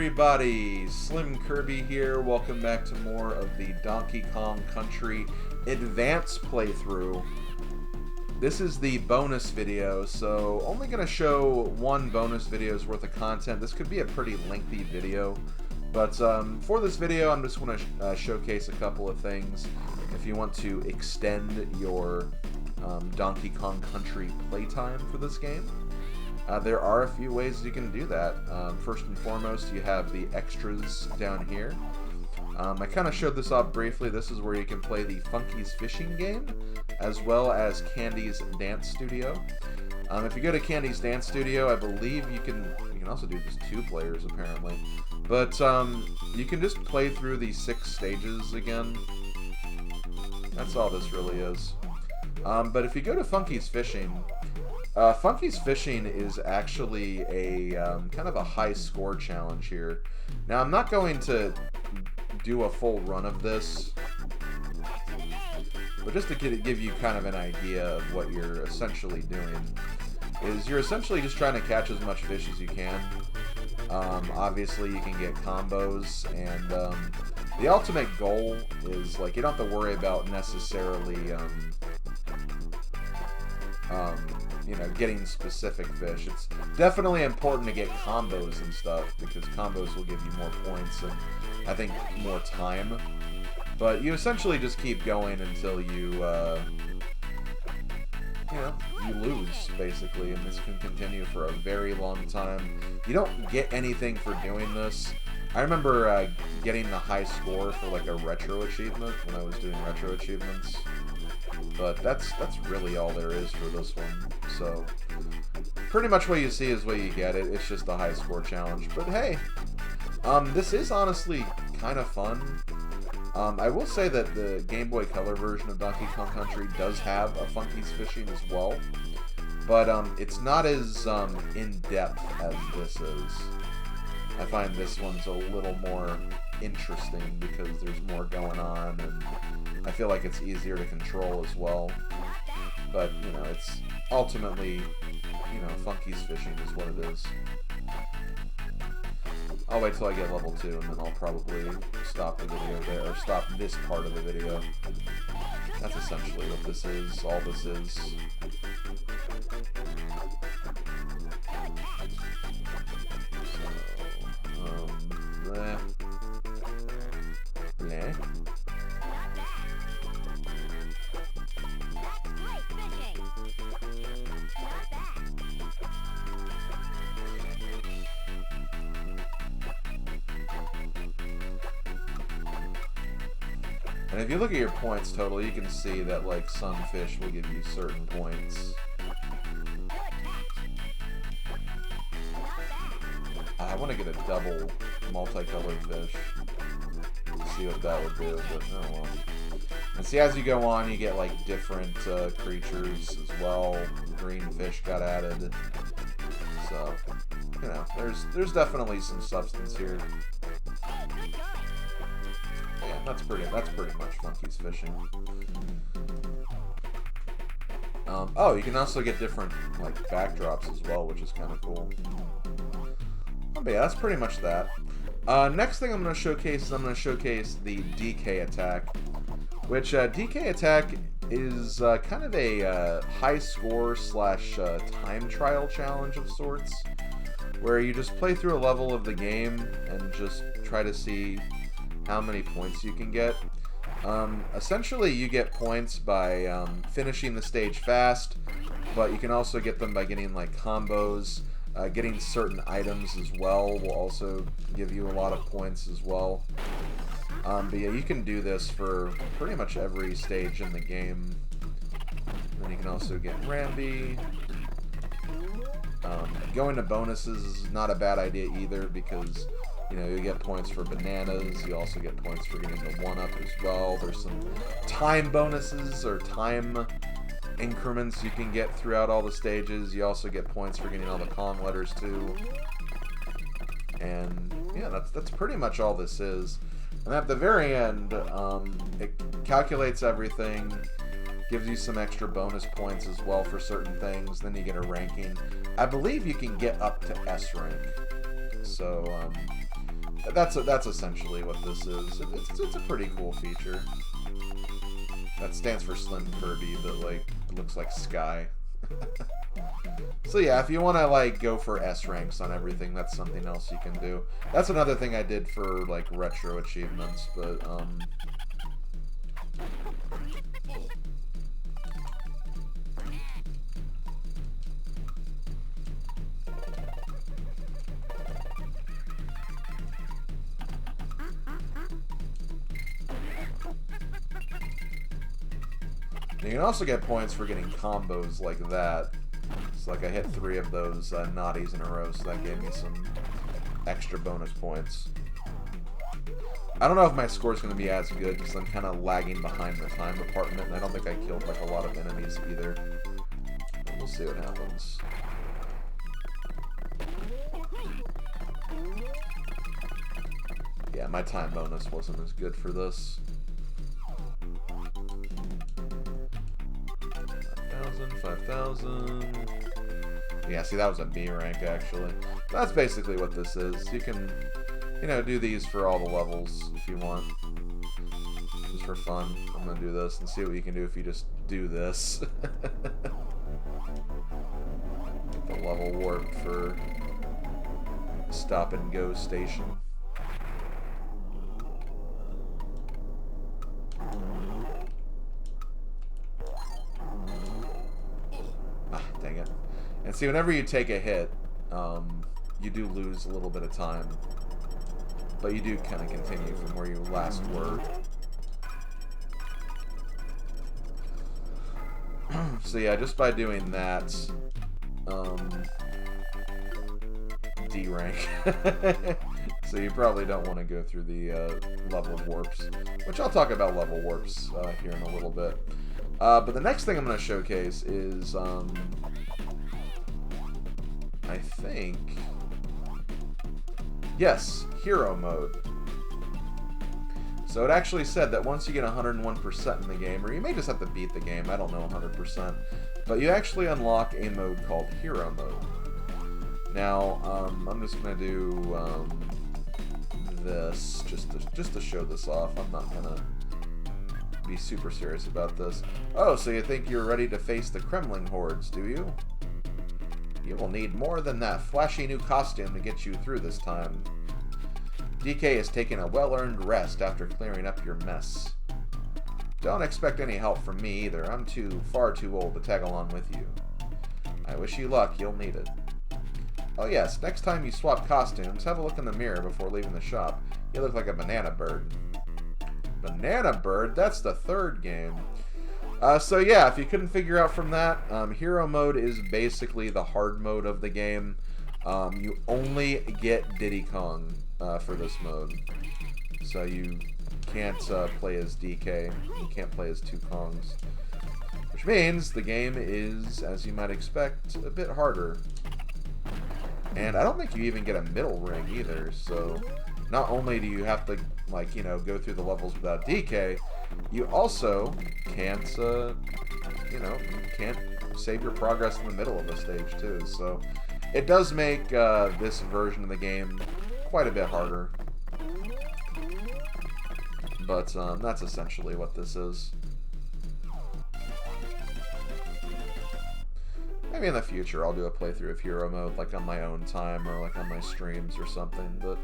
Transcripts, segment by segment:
everybody, SlimKirby here. Welcome back to more of the Donkey Kong Country Advance playthrough. This is the bonus video, so only going to show one bonus video's worth of content. This could be a pretty lengthy video, but for this video I'm just going to showcase a couple of things if you want to extend your Donkey Kong Country playtime for this game. There are a few ways you can do that. First and foremost, you have the extras down here. I kind of showed this off briefly. This is where you can play the Funky's Fishing game, as well as Candy's Dance Studio. If you go to Candy's Dance Studio, I believe you can also do just 2 players apparently. But you can just play through the 6 stages again. That's all this really is. But if you go to Funky's Fishing, Funky's Fishing is actually a kind of a high score challenge here. Now, I'm not going to do a full run of this, but just to give you kind of an idea of what you're essentially doing, is you're essentially just trying to catch as much fish as you can. Obviously, you can get combos, and the ultimate goal is, like, you don't have to worry about necessarily getting specific fish. It's definitely important to get combos and stuff, because combos will give you more points and, I think, more time. But you essentially just keep going until you, you lose, basically, and this can continue for a very long time. You don't get anything for doing this. I remember getting the high score for, like, a retro achievement when I was doing retro achievements. But that's really all there is for this one. So, pretty much what you see is what you get. It's just a high score challenge. But hey, this is honestly kind of fun. I will say that the Game Boy Color version of Donkey Kong Country does have a Funky's Fishing as well. But it's not as in-depth as this is. I find this one's a little more interesting because there's more going on, and I feel like it's easier to control as well. But, it's ultimately, Funky's Fishing is what it is. I'll wait till I get level 2, and then I'll probably stop the video there, or stop this part of the video. That's essentially what this is, all this is. And if you look at your points total, you can see that, like, Sunfish will give you certain points. I want to get a double multicolored fish to see what that would do, but oh well. And see, as you go on, you get, like, different creatures as well. Green fish got added. So, there's definitely some substance here. Yeah, that's pretty much Funky's Fishing. Oh, you can also get different, like, backdrops as well, which is kind of cool. But yeah, that's pretty much that. Next thing I'm going to showcase is the DK attack, which DK attack is kind of a high score / time trial challenge of sorts, where you just play through a level of the game and just try to see how many points you can get. Essentially, you get points by finishing the stage fast, but you can also get them by getting, like, combos. Getting certain items as well will also give you a lot of points as well. But yeah, you can do this for pretty much every stage in the game. And then you can also get Rambi. Going to bonuses is not a bad idea either, because you get points for bananas. You also get points for getting the 1-up as well. There's some time bonuses or time increments you can get throughout all the stages. You also get points for getting all the Kong letters too. And yeah, that's pretty much all this is. And at the very end, it calculates everything, gives you some extra bonus points as well for certain things. Then you get a ranking. I believe you can get up to S rank. So that's essentially what this is. It's a pretty cool feature. That stands for SlimKirby, but like it looks like sky. So yeah, if you want to like go for S ranks on everything, that's something else you can do. That's another thing I did for like retro achievements, but you can also get points for getting combos like that. It's like I hit 3 of those naughties in a row, so that gave me some extra bonus points. I don't know if my score is going to be as good because I'm kind of lagging behind the time department, and I don't think I killed like a lot of enemies either. But we'll see what happens. Yeah, my time bonus wasn't as good for this. 5,000. Yeah, see, that was a B rank, actually. That's basically what this is. You can, you know, do these for all the levels if you want. Just for fun. I'm going to do this and see what you can do if you just do this. Get the level warp for stop and go station. Dang it. And see, whenever you take a hit, you do lose a little bit of time. But you do kind of continue from where you last were. So yeah, just by doing that, D rank. So you probably don't want to go through the level warps, which I'll talk about level warps here in a little bit. But the next thing I'm going to showcase is, I think, yes, hero mode. So it actually said that once you get 101% in the game, or you may just have to beat the game, I don't know 100%, but you actually unlock a mode called hero mode. Now, I'm just going to do this just to show this off. I'm not going to be super serious about this. Oh, so you think you're ready to face the Kremling hordes, do you? You will need more than that flashy new costume to get you through this time. DK is taking a well-earned rest after clearing up your mess. Don't expect any help from me either. I'm far too old to tag along with you. I wish you luck. You'll need it. Oh yes, next time you swap costumes, have a look in the mirror before leaving the shop. You look like a banana bird. Banana Bird? That's the third game. So yeah, if you couldn't figure out from that, hero mode is basically the hard mode of the game. You only get Diddy Kong for this mode. So you can't play as DK. You can't play as two Kongs. Which means the game is, as you might expect, a bit harder. And I don't think you even get a middle ring either, so not only do you have to, like, you know, go through the levels without DK, you also can't, you know, you can't save your progress in the middle of the stage, too. So it does make this version of the game quite a bit harder. But that's essentially what this is. Maybe in the future I'll do a playthrough of hero mode, like on my own time or like on my streams or something, but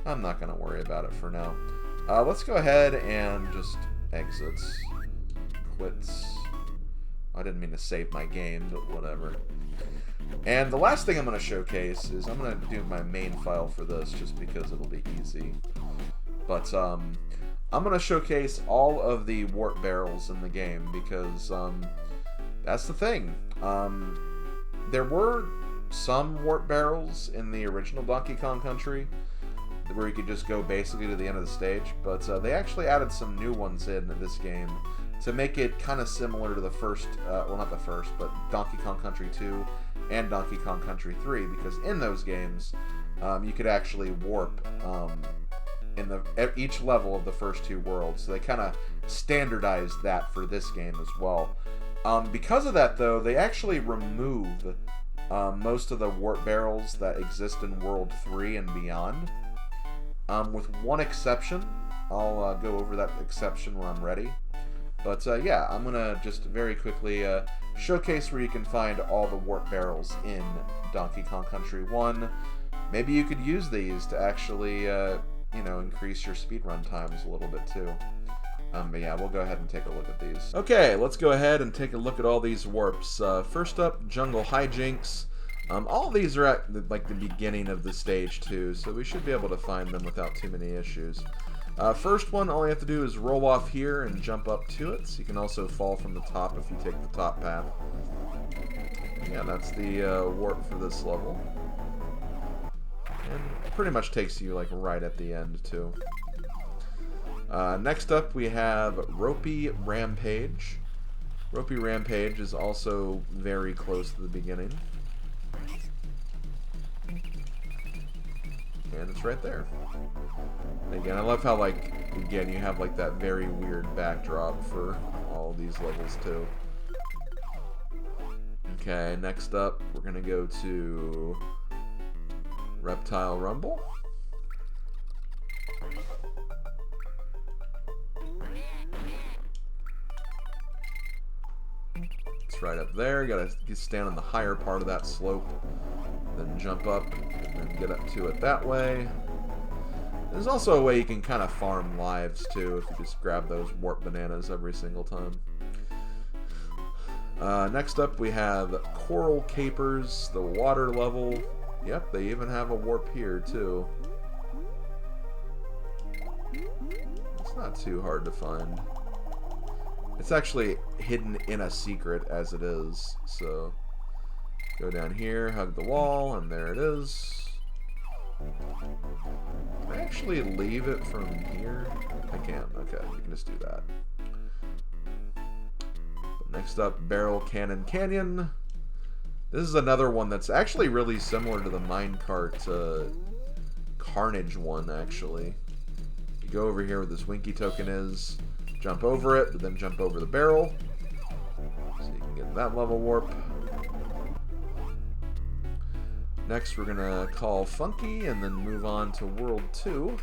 I'm not going to worry about it for now. Let's go ahead and just exits. Quits. I didn't mean to save my game, but whatever. And the last thing I'm going to showcase is I'm going to do my main file for this just because it'll be easy. But I'm going to showcase all of the warp barrels in the game because that's the thing. There were some warp barrels in the original Donkey Kong Country where you could just go basically to the end of the stage, but they actually added some new ones in this game to make it kind of similar to the first, well, not the first, but Donkey Kong Country 2 and Donkey Kong Country 3, because in those games you could actually warp in each level of the first two worlds. So they kind of standardized that for this game as well. Because of that, though, they actually remove most of the warp barrels that exist in World 3 and beyond. with one exception. I'll go over that exception when I'm ready. But yeah, I'm going to just very quickly showcase where you can find all the warp barrels in Donkey Kong Country 1. Maybe you could use these to actually, you know, increase your speedrun times a little bit too. But yeah, we'll go ahead and take a look at these. Okay, let's go ahead and take a look at all these warps. First up, Jungle Hijinks. All of these are at the beginning of the stage too, so we should be able to find them without too many issues. First one, all you have to do is roll off here and jump up to it. So you can also fall from the top if you take the top path. Yeah, that's the warp for this level. And it pretty much takes you like right at the end too. Next up we have Ropey Rampage. Ropey Rampage is also very close to the beginning. And it's right there. And again, I love how, like, again, you have, like, that very weird backdrop for all these levels, too. Okay, next up, we're gonna go to Reptile Rumble. It's right up there. You gotta stand on the higher part of that slope, then jump up, and then get up to it that way. There's also a way you can kind of farm lives too, if you just grab those warp bananas every single time. Next up we have Coral Capers, the water level. Yep, they even have a warp here too. It's not too hard to find. It's actually hidden in a secret as it is, so go down here, hug the wall, and there it is. Can I actually leave it from here? I can. Okay, you can just do that. But next up, Barrel Cannon Canyon. This is another one that's actually really similar to the minecart Carnage one, actually. You go over here where this Winky token is, jump over it, but then jump over the barrel. So you can get that level warp. Next, we're gonna call Funky and then move on to World 2.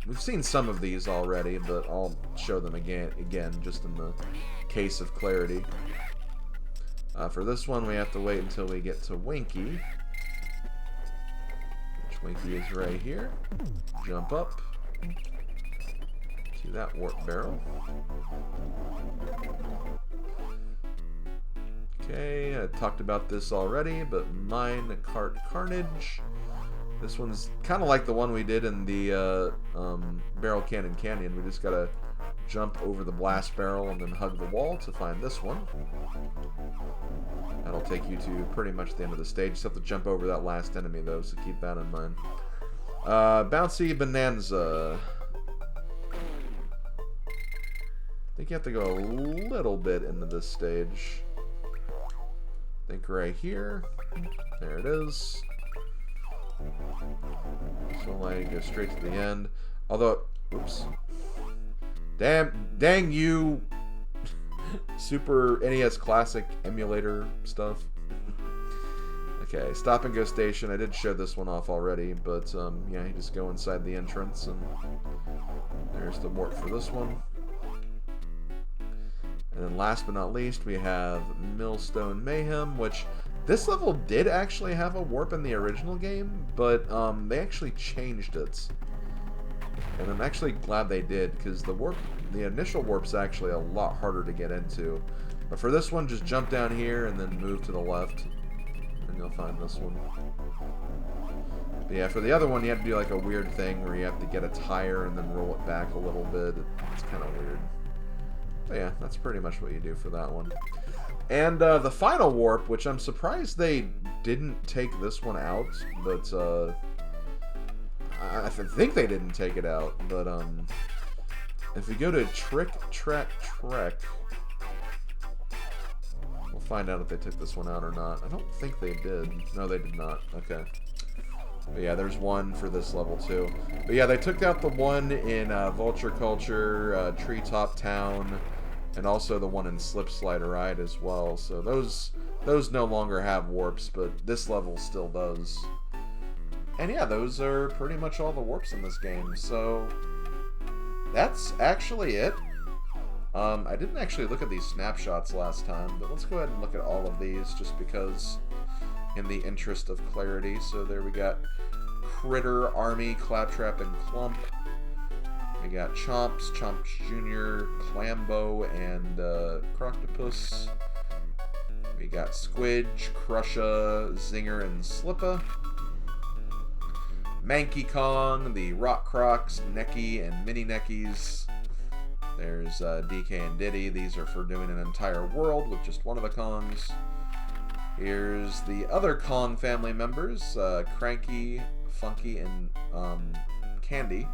We've seen some of these already, but I'll show them again just in the case of clarity. For this one, we have to wait until we get to Winky. Which Winky is right here. Jump up to that warp barrel. Okay, I talked about this already, but Minecart Carnage. This one's kind of like the one we did in the Barrel Cannon Canyon. We just gotta jump over the blast barrel and then hug the wall to find this one. That'll take you to pretty much the end of the stage. Just have to jump over that last enemy though, so keep that in mind. Bouncy Bonanza. I think you have to go a little bit into this stage. I think right here. There it is. So allow you to go straight to the end. Although, oops. Dang you, Super NES Classic emulator stuff. Okay, stop and go station. I did show this one off already, but yeah, you just go inside the entrance, and there's the warp for this one. And then last but not least, we have Millstone Mayhem, which this level did actually have a warp in the original game, but they actually changed it. And I'm actually glad they did, because the initial warp's actually a lot harder to get into. But for this one, just jump down here and then move to the left, and you'll find this one. But yeah, for the other one, you have to do like a weird thing where you have to get a tire and then roll it back a little bit. It's kind of weird. But yeah, that's pretty much what you do for that one. And the final warp, which I'm surprised they didn't take this one out, but I think they didn't take it out. But if we go to Trick, Track, Trek, we'll find out if they took this one out or not. I don't think they did. No, they did not. Okay. But yeah, there's one for this level too. But yeah, they took out the one in Vulture Culture, Treetop Town, and also the one in Slip Slider Ride as well. So those no longer have warps, but this level still does. And yeah, those are pretty much all the warps in this game. So that's actually it. I didn't actually look at these snapshots last time, but let's go ahead and look at all of these just because in the interest of clarity. So there we got Critter, Army, Claptrap, and Clump. We got Chomps, Chomps Jr., Clambo, and Croctopus. We got Squidge, Crusha, Zinger, and Slippa. Manky Kong, the Rock Crocs, Necky, and Mini Neckies. There's DK and Diddy. These are for doing an entire world with just one of the Kongs. Here's the other Kong family members, Cranky, Funky, and Candy.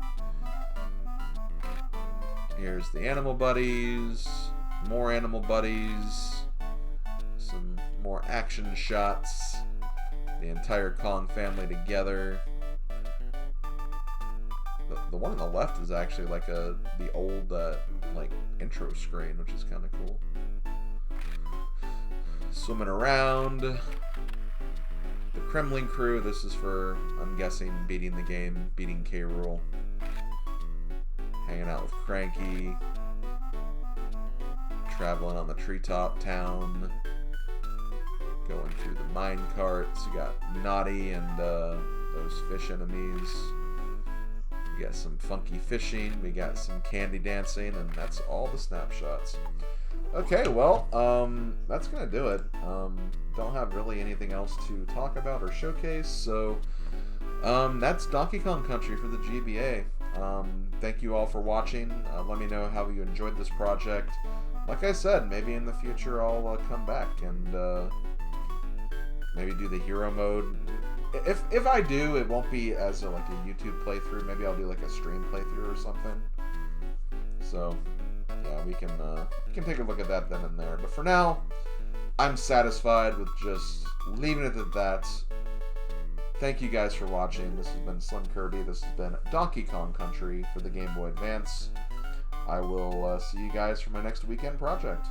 Here's the Animal Buddies, more Animal Buddies, some more action shots, the entire Kong family together. The one on the left is actually like the old like intro screen, which is kind of cool. Swimming around. The Kremlin crew. This is for, I'm guessing, beating the game, beating K. Rool. Hanging out with Cranky. Traveling on the treetop town. Going through the mine carts. You got Naughty and those fish enemies. We got some funky fishing, we got some candy dancing, and that's all the snapshots. Okay, well, that's gonna do it. Don't have really anything else to talk about or showcase, so that's Donkey Kong Country for the GBA. Thank you all for watching. Let me know how you enjoyed this project. Like I said, maybe in the future I'll come back and maybe do the hero mode. If I do, it won't be as like a YouTube playthrough. Maybe I'll do like a stream playthrough or something. So yeah, we can take a look at that then and there. But for now, I'm satisfied with just leaving it at that. Thank you guys for watching. This has been SlimKirby. This has been Donkey Kong Country for the Game Boy Advance. I will see you guys for my next weekend project.